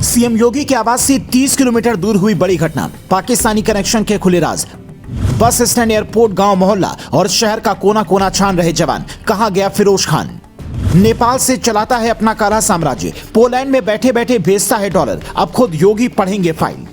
CM योगी के आवास से 30 किलोमीटर दूर हुई बड़ी घटना। पाकिस्तानी कनेक्शन के खुले राज। बस स्टैंड, एयरपोर्ट, गांव, मोहल्ला और शहर का कोना कोना छान रहे जवान। कहां गया फिरोज खान? नेपाल से चलाता है अपना काला साम्राज्य। पोलैंड में बैठे बैठे भेजता है डॉलर। अब खुद योगी पढ़ेंगे फाइल।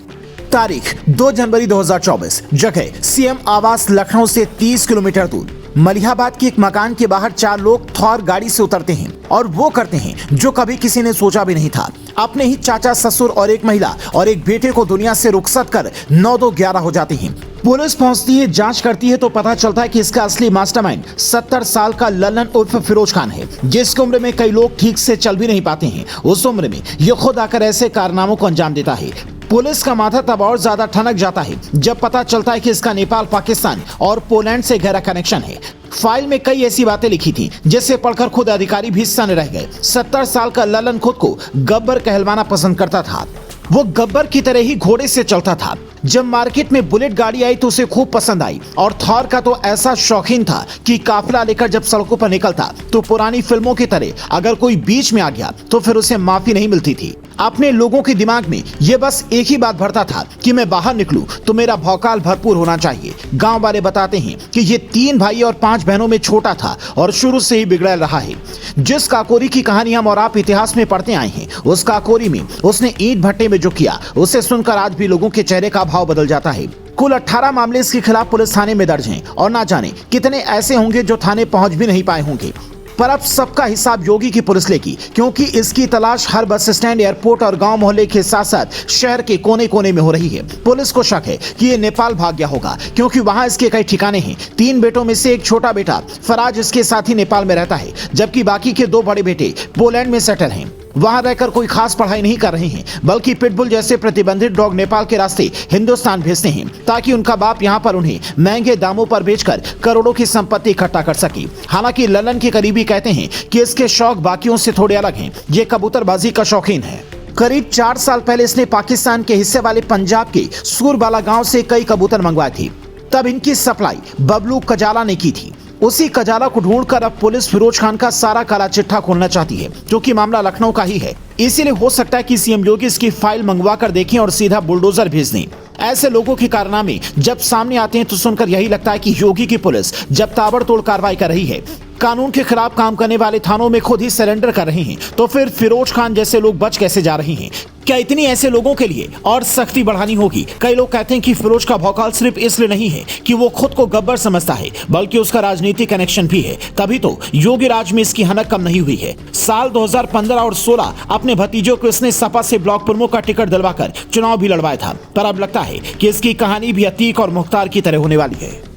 तारीख 2 जनवरी 2024। जगह सीएम आवास, लखनऊ से 30 किलोमीटर दूर। मलिहाबाद के एक मकान के बाहर 4 लोग थौर गाड़ी से उतरते हैं और वो करते हैं जो कभी किसी ने सोचा भी नहीं था। अपने ही चाचा, ससुर और एक महिला और एक बेटे को दुनिया से रुखसत कर 9-2-11 हो जाते हैं। पुलिस पहुंचती है, जांच करती है तो पता चलता है कि इसका असली मास्टरमाइंड 70 साल का ललन उर्फ फिरोज खान है, जिसकी उम्र में कई लोग ठीक से चल भी नहीं पाते हैं। उस उम्र में ये खुद आकर ऐसे कारनामों को अंजाम देता है। पुलिस का माथा तब और ज्यादा ठनक जाता है जब पता चलता है कि इसका नेपाल, पाकिस्तान और पोलैंड से गहरा कनेक्शन है। फाइल में कई ऐसी बातें लिखी थी जिसे पढ़कर खुद अधिकारी भी सन रह गए। 70 साल का ललन खुद को गब्बर कहलवाना पसंद करता था। वो गब्बर की तरह ही घोड़े से चलता था। जब मार्केट में बुलेट गाड़ी आई तो उसे खूब पसंद आई और थॉर का तो ऐसा शौकीन था कि काफिला लेकर जब सड़कों पर निकलता तो पुरानी फिल्मों की तरह अगर कोई बीच में आ गया तो फिर उसे माफी नहीं मिलती थी। अपने लोगों के दिमाग में ये बस एक ही बात भरता था कि मैं बाहर निकलूं तो मेरा भौकाल भरपूर होना चाहिए। गांव वाले बताते हैं कि ये 3 भाई और 5 बहनों में छोटा था और शुरू से ही बिगड़ैल रहा है। जिस काकोरी की कहानी हम और आप इतिहास में पढ़ते आए हैं, उस काकोरी में उसने ईंट भट्टे में जो किया उसे सुनकर आज भी लोगों के चेहरे का भाव बदल जाता है। कुल 18 मामले इसके खिलाफ पुलिस थाने में दर्ज हैं और ना जाने कितने ऐसे होंगे जो थाने पहुंच भी नहीं पाए होंगे। पर अब सबका हिसाब योगी की पुलिस लेगी, क्योंकि इसकी तलाश हर बस स्टैंड, एयरपोर्ट और गांव मोहल्ले के साथ साथ शहर के कोने कोने में हो रही है। पुलिस को शक है कि ये नेपाल भाग गया होगा, क्योंकि वहां इसके कई ठिकाने हैं। 3 बेटों में से एक छोटा बेटा फराज इसके साथ ही नेपाल में रहता है, जबकि बाकी के 2 बड़े बेटे पोलैंड में सेटल हैं। वहां रहकर कोई खास पढ़ाई नहीं कर रहे हैं, बल्कि पिटबुल जैसे प्रतिबंधित डॉग नेपाल के रास्ते हिंदुस्तान भेजते हैं ताकि उनका बाप यहां पर उन्हें महंगे दामों पर बेचकर करोड़ों की संपत्ति इकट्ठा कर सके। हालांकि ललन के करीबी कहते हैं कि इसके शौक बाकियों से थोड़े अलग हैं। ये कबूतरबाजी का शौकीन है। करीब 4 साल पहले इसने पाकिस्तान के हिस्से वाले पंजाब के सूरबाला गांव से कई कबूतर मंगवाए थे। तब इनकी सप्लाई बबलू कजाला ने की थी। उसी कजाला को ढूंढकर अब पुलिस फिरोज खान का सारा काला चिट्ठा खोलना चाहती है, क्योंकि मामला लखनऊ का ही है। इसीलिए हो सकता है कि सीएम योगी इसकी फाइल मंगवा कर देखें और सीधा बुलडोजर भेज दें। ऐसे लोगों के कारनामे जब सामने आते हैं तो सुनकर यही लगता है कि योगी की पुलिस जब ताबड़तोड़ कार्रवाई कर रही है, कानून के खिलाफ काम करने वाले थानों में खुद ही सरेंडर कर रहे हैं, तो फिर फिरोज खान जैसे लोग बच कैसे जा रहे हैं? क्या इतनी ऐसे लोगों के लिए और सख्ती बढ़ानी होगी? कई लोग कहते हैं कि फिरोज का भौकाल सिर्फ इसलिए नहीं है कि वो खुद को गब्बर समझता है, बल्कि उसका राजनीतिक कनेक्शन भी है। तभी तो योगी राज में इसकी हनक कम नहीं हुई है। साल 2015 और 16 अपने भतीजों को इसने सपा से ब्लॉक प्रमुख का टिकट दिलवाकर चुनाव भी लड़वाया था। पर अब लगता है कि इसकी कहानी भी अतीक और मुख्तार की तरह होने वाली है।